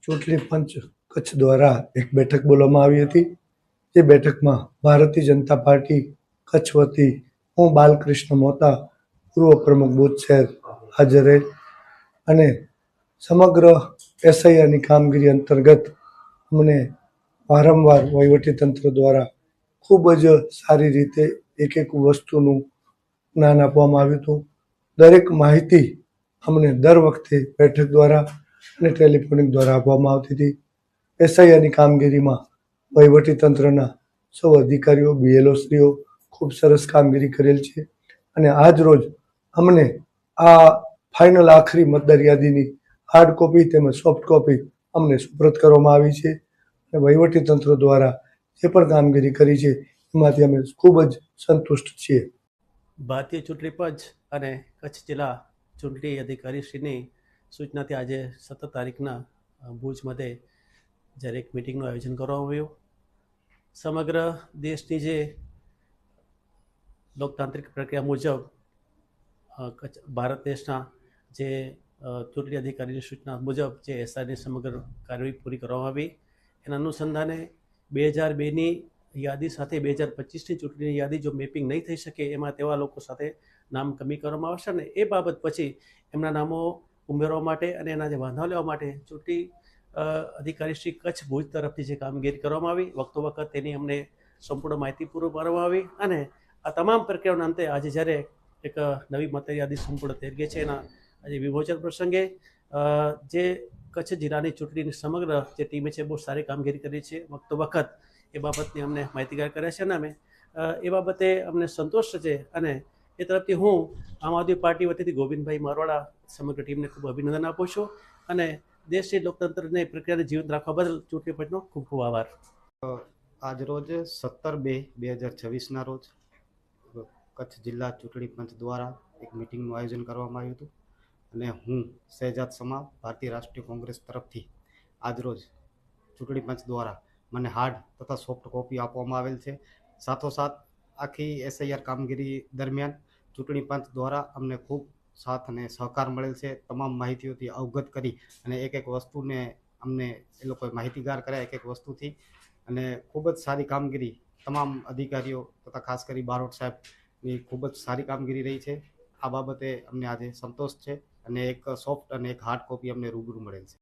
ચૂંટણી પંચ કચ્છ દ્વારા એક બેઠક બોલવામાં આવી હતી. જે બેઠકમાં ભારતીય જનતા પાર્ટી કચ્છ વતી હું બાલકૃષ્ણ મોતા, પૂર્વ પ્રમુખ બુથ શહેર હાજર રહેલ અને સમગ્ર એસઆઈઆરની કામગીરી અંતર્ગત અમને વારંવાર વહીવટીતંત્ર દ્વારા ખૂબ જ સારી રીતે એક એક વસ્તુનું જ્ઞાન આપવામાં આવ્યું હતું. દરેક માહિતી અમને દર વખતે બેઠક દ્વારા અને ટેલિફોનિક દ્વારા આપવામાં આવતી હતી. એસઆઈઆરની કામગીરીમાં વહીવટીતંત્રના સૌ અધિકારીઓ, બીએલઓશ્રીઓ ખૂબ સરસ કામગીરી કરેલ છે અને આજ રોજ અમને આ ફાઇનલ આખરી મતદાર યાદીની હાર્ડ કોપી તેમજ સોફ્ટ કોપી અમને સુપ્રત કરવામાં આવી છે અને વહીવટીતંત્ર દ્વારા જે પણ કામગીરી કરી છે એમાંથી અમે ખૂબ જ સંતુષ્ટ છીએ. ભારતીય ચૂંટણી પંચ અને કચ્છ જિલ્લા ચૂંટણી અધિકારીશ્રીની સૂચનાથી આજે 17 તારીખના ભુજ મધ્યે જ્યારે એક મિટિંગનું આયોજન કરવામાં આવ્યું. સમગ્ર દેશની જે લોકતાંત્રિક પ્રક્રિયા મુજબ ભારત દેશના જે ચૂંટણી અધિકારીની સૂચના મુજબ જે એસઆરની સમગ્ર કાર્યવાહી પૂરી કરવામાં આવી, એના અનુસંધાને 2002ની યાદી સાથે 2025ની ચૂંટણીની યાદી જો મેપિંગ નહીં થઈ શકે એમાં તેવા લોકો સાથે નામ કમી કરવામાં આવશે ને એ બાબત પછી એમના નામો ઉમેરવા માટે અને એના જે વાંધા લેવા માટે ચૂંટણી અધિકારી શ્રી કચ્છ ભુજ તરફથી જે કામગીરી કરવામાં આવી વખતો વખત તેની અમને સંપૂર્ણ માહિતી પૂરી પાડવામાં આવી અને આ તમામ પ્રક્રિયાઓના અંતે આજે જ્યારે એક નવી મતદાર યાદી સંપૂર્ણ થઈ ગઈ છે એના આજે વિમોચન પ્રસંગે જે કચ્છ જિલ્લાની ચૂંટણીની સમગ્ર જે ટીમે છે બહુ સારી કામગીરી કરી છે. વખતો વખત એ બાબતની અમને માહિતીગાર કર્યા છે અને અમે એ બાબતે અમને સંતોષ છે અને એ તરફથી હું આમ આદમી પાર્ટી વતીથી ગોવિંદભાઈ મારવાડા સમગ્ર ટીમને ખૂબ અભિનંદન આપું છું અને દેશની લોકતંત્રની પ્રક્રિયાને જીવંત રાખવા બદલ ચૂંટણી પંચનો ખૂબ ખૂબ આભાર. આજ રોજ 17/2/2026ના રોજ કચ્છ જિલ્લા ચૂંટણી પંચ દ્વારા એક મિટિંગનું આયોજન કરવામાં આવ્યું હતું અને હું શહેજાદ સમા ભારતીય રાષ્ટ્રીય કોંગ્રેસ તરફથી આજરોજ ચૂંટણી પંચ દ્વારા મને હાર્ડ તથા સોફ્ટ કોપી આપવામાં આવેલ છે. સાથોસાથ આખી એસઆઈઆર કામગીરી દરમિયાન ચૂંટણી પંચ દ્વારા અમને ખૂબ સાથ અને સહકાર મળેલ છે. તમામ માહિતીઓથી અવગત કરી અને એક એક વસ્તુને અમને એ લોકોએ માહિતીગાર કર્યા એક એક વસ્તુથી અને ખૂબ જ સારી કામગીરી તમામ અધિકારીઓ તથા ખાસ કરી બારોટ સાહેબની ખૂબ જ સારી કામગીરી રહી છે. આ બાબતે અમને આજે સંતોષ છે અને એક સોફ્ટ અને એક હાર્ડ કોપી અમને રૂબરૂ મળેલ છે.